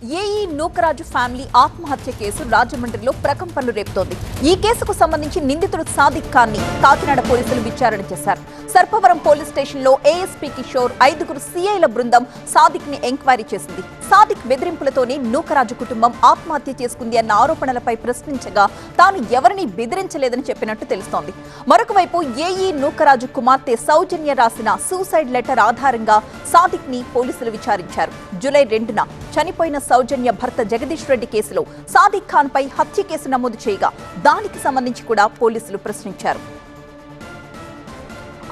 AE Nookaraju family ఆత్మహత్య case రాజమండ్రిలో ప్రకంపనలు రేపుతోంది. ఈ కేసుకు సంబంధించి నిందితుడు సాదిక్ ఖాన్ ని కాకినాడ పోలీసులు విచారణ చేశారు. సర్పవరం పోలీస్ స్టేషన్లో ఏఎస్పీ కిషోర్ 5గురు సీఐల బృందం సాదిక్ ని ఎంక్వైరీ చేసింది. సాదిక్ బెదిరింపులతోనే నూకరాజు కుటుంబం ఆత్మహత్య చేసుకుంది అన్న ఆరోపణలపై ప్రశ్నించగా తాను ఎవరిని బెదిరించలేదని చెప్పినట్టు తెలుస్తోంది. మరొకవైపు ఏఈ నూకరాజు కుమార్తె సౌజన్య రాసిన సూసైడ్ లెటర్ ఆధారంగా సాదిక్ ని పోలీసులు విచారించారు. జూలై 2న చనిపోయిన సౌజన్య భర్త జగదీష్ రెడ్డి కేసులో సాదిక్ ఖాన్ పై హత్య కేసు నమోదు చేయగా దానికి సంబంధించి కూడా పోలీసులు ప్రశ్నించారు.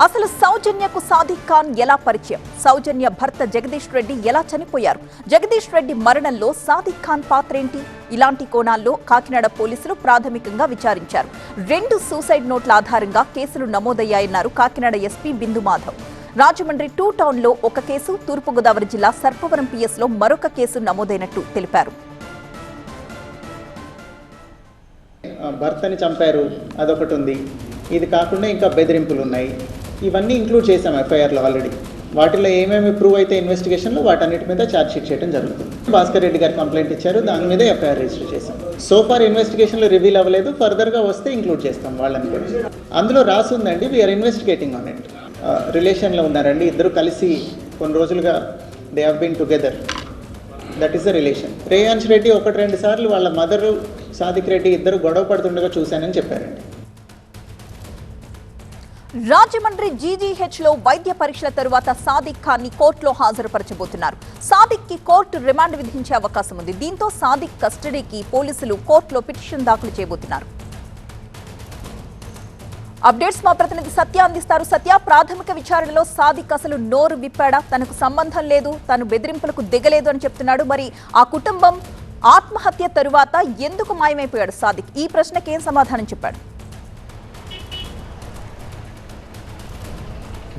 అసలు సౌజన్యకు సాదిక్ ఖాన్ ఎలా పరిచయం? సౌజన్య భర్త జగదీష్ రెడ్డి ఎలా చనిపోయారు? జగదీష్ రెడ్డి మరణంలో సాదిక్ ఖాన్ పాత్రేంటి? ఇలాంటి కోణాల్లో కాకినాడ పోలీసులు ప్రాథమికంగా విచారించారు. 2 సూసైడ్ నోట్ల ఆధారంగా కేసులు నమోదయ్యాయన్నారు కాకినాడ ఎస్పీ బిందు మాధవ్. రాజమండ్రి 2 టౌన్లో ఒక కేసు, తూర్పుగోదావరి జిల్లా సర్పవరం పిఎస్లో మరొక కేసు నమోదైనట్టు తెలిపారు. భర్తని చంపారు అదొకటి ఉంది, ఇది కాకుండా ఇంకా బెదిరింపులు ఉన్నాయి. ఇవన్నీ ఇంక్లూడ్ చేసాం ఎఫ్ఐఆర్లో ఆల్రెడీ. వాటిలో ఏమేమి ప్రూవ్ అయితే ఇన్వెస్టిగేషన్లో వాటన్నిటి మీద ఛార్జ్ షీట్ చేయడం జరుగుతుంది. భాస్కర్ రెడ్డి గారు కంప్లైంట్ ఇచ్చారు, దాని మీద ఎఫ్ఐఆర్ రిజిస్టర్ చేశాం. సో ఫార్ ఇన్వెస్టిగేషన్లో రివీల్ అవ్వలేదు, ఫర్దర్గా వస్తే ఇంక్లూడ్ చేస్తాం వాళ్ళని కూడా. అందులో రాసి ఉందండి, వీఆర్ ఇన్వెస్టిగేటింగ్ ఆన్ ఇట్. రిలేషన్లో ఉన్నారండి, ఇద్దరు కలిసి కొన్ని రోజులుగా they have been together, that is the relation. Reyans Reddy 1-2 సార్లు వాళ్ళ మదరు సాదిక్ రెడ్డి ఇద్దరు గొడవ పడుతుండగా చూశానని చెప్పారండి. రాజమండ్రి జీజీహెచ్లో వైద్య పరీక్షల తరువాత సాదిక్ ఖాన్ ని కోర్టులో హాజరుపరచబోతున్నారు. సాదిక్ కి కోర్టు రిమాండ్ విధించే అవకాశం ఉంది. దీంతో సాదిక్ కస్టడీకి పోలీసులు కోర్టులో పిటిషన్ దాఖలు చేయబోతున్నారు. అప్డేట్స్ మా ప్రతినిధి సత్య అందిస్తారు. సత్య, ప్రాథమిక విచారణలో సాదిక్ అసలు నోరు విప్పాడా? తనకు సంబంధం లేదు, తను బెదిరింపులకు దిగలేదు అని చెప్తున్నాడు. మరి ఆ కుటుంబం ఆత్మహత్య తరువాత ఎందుకు మాయమైపోయాడు సాదిక్? ఈ ప్రశ్నకి ఏం సమాధానం చెప్పాడు?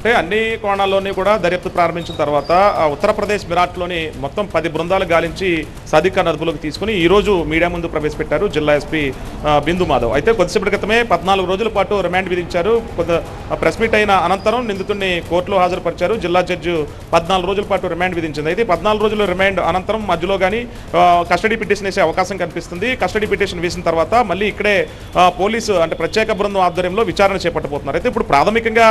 అంటే అన్ని కోణాల్లోని కూడా దర్యాప్తు ప్రారంభించిన తర్వాత ఉత్తరప్రదేశ్ మిరాట్లోని మొత్తం 10 బృందాలు గాలించి సాదిక్ ఖాన్ అదుపులోకి తీసుకుని ఈరోజు మీడియా ముందు ప్రవేశపెట్టారు జిల్లా ఎస్పీ బిందు మాధవ్. అయితే కొద్దిసేపటి క్రితమే 14 రోజుల పాటు రిమాండ్ విధించారు. ప్రెస్ మీట్ అయిన అనంతరం నిందితుడిని కోర్టులో హాజరుపరిచారు. జిల్లా జడ్జి 14 రోజుల పాటు రిమాండ్ విధించింది. అయితే 14 రోజుల రిమాండ్ అనంతరం మధ్యలో కానీ కస్టడీ పిటిషన్ వేసే అవకాశం కనిపిస్తుంది. కస్టడీ పిటిషన్ వేసిన తర్వాత మళ్ళీ ఇక్కడే పోలీసు అంటే ప్రత్యేక బృందం ఆధ్వర్యంలో విచారణ చేపట్టబోతున్నారు. అయితే ఇప్పుడు ప్రాథమికంగా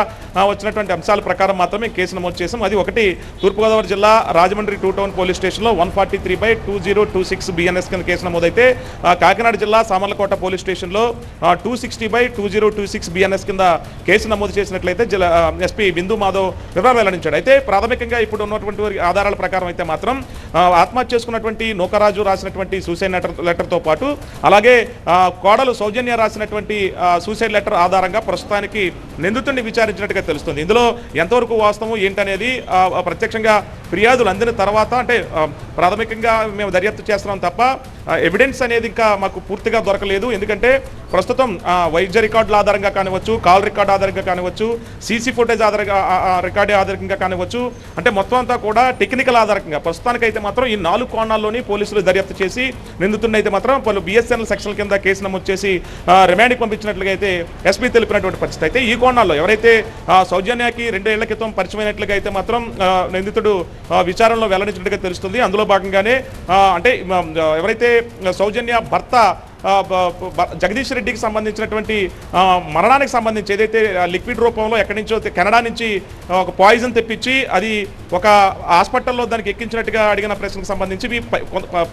వచ్చినటువంటి అంశాల ప్రకారం మాత్రమే కేసు నమోదు చేసాం. అది ఒకటి, తూర్పుగోదావరి జిల్లా రాజమండ్రి 2 టౌన్ పోలీస్ స్టేషన్లో 143/2026 బిఎన్ఎస్ కింద కేసు నమోదైతే కాకినాడ జిల్లా సామర్లకోట పోలీస్ స్టేషన్లో 260/2026 బిఎన్ఎస్ కింద కేసు నమోదు చేసినట్లయితే ఎస్పీ బిందు మాధవ్ వివరాలు వెల్లడించాడు. అయితే ప్రాథమికంగా ఇప్పుడు ఉన్నటువంటి ఆధారాల ప్రకారం అయితే మాత్రం ఆత్మహత్య చేసుకున్నటువంటి నూకరాజు రాసినటువంటి సూసైడ్ లెటర్తో పాటు అలాగే కోడలు సౌజన్య రాసినటువంటి సూసైడ్ లెటర్ ఆధారంగా ప్రస్తుతానికి నిందితుడిని విచారించినట్టుగా తెలుస్తుంది. ఇందులో ఎంతవరకు వాస్తవం ఏంటనేది ప్రత్యక్షంగా ఫిర్యాదులు అందిన తర్వాత అంటే ప్రాథమికంగా మేము దర్యాప్తు చేస్తున్నాం తప్ప ఎవిడెన్స్ అనేది ఇంకా మాకు పూర్తిగా దొరకలేదు. ఎందుకంటే ప్రస్తుతం వైద్య రికార్డుల ఆధారంగా కానివచ్చు, కాల్ రికార్డు ఆధారంగా కానివచ్చు, సీసీ ఫుటేజ్ రికార్డు ఆధారంగా కానివచ్చు, అంటే మొత్తం అంతా కూడా టెక్నికల్ ఆధారంగా ప్రస్తుతానికైతే మాత్రం ఈ 4 కోణాల్లోని పోలీసులు దర్యాప్తు చేసి నిందితుడిని అయితే మాత్రం పలు బిఎస్ఎన్ఎల్ సెక్షన్ల కింద కేసు నమోదు చేసి రిమాండ్కి పంపించినట్లుగా అయితే ఎస్పీ తెలిపినటువంటి పరిస్థితి. అయితే ఈ కోణాల్లో ఎవరైతే సౌజన్యకి 2 ఏళ్ల క్రితం పరిచయమైనట్లుగా అయితే మాత్రం నిందితుడు విచారణలో వెల్లడించినట్టుగా తెలుస్తుంది. అందులో భాగంగానే అంటే ఎవరైతే సౌజన్య భర్త జగదీష్ రెడ్డికి సంబంధించినటువంటి మరణానికి సంబంధించి ఏదైతే లిక్విడ్ రూపంలో ఎక్కడి నుంచో కెనడా నుంచి ఒక పాయిజన్ తెప్పించి అది ఒక హాస్పిటల్లో దానికి ఎక్కించినట్టుగా అడిగిన ప్రశ్నకు సంబంధించి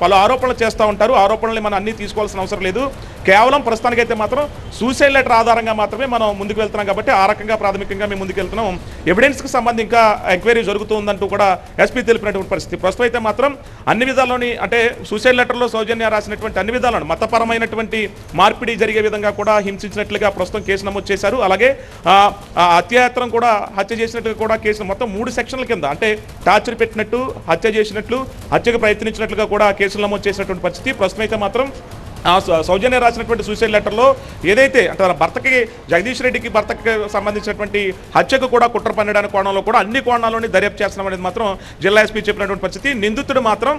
పలు ఆరోపణలు చేస్తూ ఉంటారు. ఆరోపణలు మనం అన్నీ తీసుకోవాల్సిన అవసరం లేదు. కేవలం ప్రస్తుతానికైతే మాత్రం సూసైడ్ లెటర్ ఆధారంగా మాత్రమే మనం ముందుకు వెళ్తున్నాం కాబట్టి ఆ రకంగా ప్రాథమికంగా మేము ముందుకు వెళ్తున్నాం. ఎవిడెన్స్కి సంబంధించి ఇంకా ఎంక్వైరీ జరుగుతుందంటూ కూడా ఎస్పీ తెలిపినటువంటి పరిస్థితి. ప్రస్తుతం అయితే మాత్రం అన్ని విధాల్లోని అంటే సూసైడ్ లెటర్లో సౌజన్య రాసినటువంటి అన్ని విధాలను మతపరమైన మార్పిడి జరిగే విధంగా కూడా హింసించినట్లుగా ప్రస్తుతం కేసు నమోదు చేశారు. అలాగే అత్యాయత్నం కూడా హత్య చేసినట్లుగా కూడా కేసు మొత్తం 3 సెక్షన్ల కింద అంటే టార్చర్ పెట్టినట్టు, హత్య చేసినట్లు, హత్యకు ప్రయత్నించినట్లుగా కూడా కేసులు నమోదు చేసినటువంటి పరిస్థితి. ప్రస్తుతం అయితే మాత్రం సౌజన్య రాసినటువంటి సూసైడ్ లెటర్లో ఏదైతే అంటే తన భర్తకి జగదీష్ రెడ్డికి భర్తకి సంబంధించినటువంటి హత్యకు కూడా కుట్ర పన్నడానికి కోణంలో కూడా అన్ని కోణాల్లోని దర్యాప్తు చేస్తున్నాం అనేది మాత్రం జిల్లా ఎస్పీ చెప్పినటువంటి పరిస్థితి. నిందితుడు మాత్రం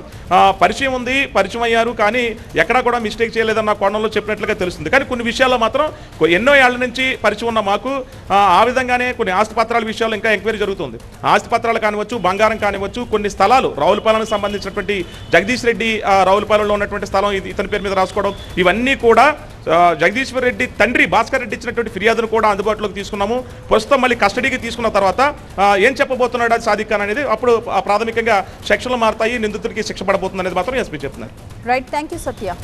పరిచయం ఉంది, పరిచయం అయ్యారు, కానీ ఎక్కడా కూడా మిస్టేక్ చేయలేదన్న కోణంలో చెప్పినట్లుగా తెలుస్తుంది. కానీ కొన్ని విషయాల్లో మాత్రం ఎన్నో ఏళ్ల నుంచి పరిచయం ఉన్న మాకు ఆ విధంగానే కొన్ని ఆస్తిపత్రాల విషయాలు ఇంకా ఎంక్వైరీ జరుగుతుంది. ఆస్తిపత్రాలు కానివచ్చు, బంగారం కానివచ్చు, కొన్ని స్థలాలు రావులపాలెంకు సంబంధించినటువంటి జగదీష్ రెడ్డి రావులపాలెంలో ఉన్నటువంటి స్థలం ఇతని పేరు మీద రాసుకోవడం, ఇవన్నీ కూడా జగదీశ్వర్ రెడ్డి తండ్రి భాస్కర్ రెడ్డి ఇచ్చినటువంటి ఫిర్యాదును కూడా అందుబాటులోకి తీసుకున్నాము. ప్రస్తుతం మళ్ళీ కస్టడీకి తీసుకున్న తర్వాత ఏం చెప్పబోతున్నాడు అది సాదిక్ ఖాన్ అనేది అప్పుడు ప్రాథమికంగా సెక్షన్లు మారుతాయి, నిందితుడికి శిక్ష పడబోతుంది అనేది మాత్రం ఎస్పీ చెప్తున్నారు. Right, thank you Satya.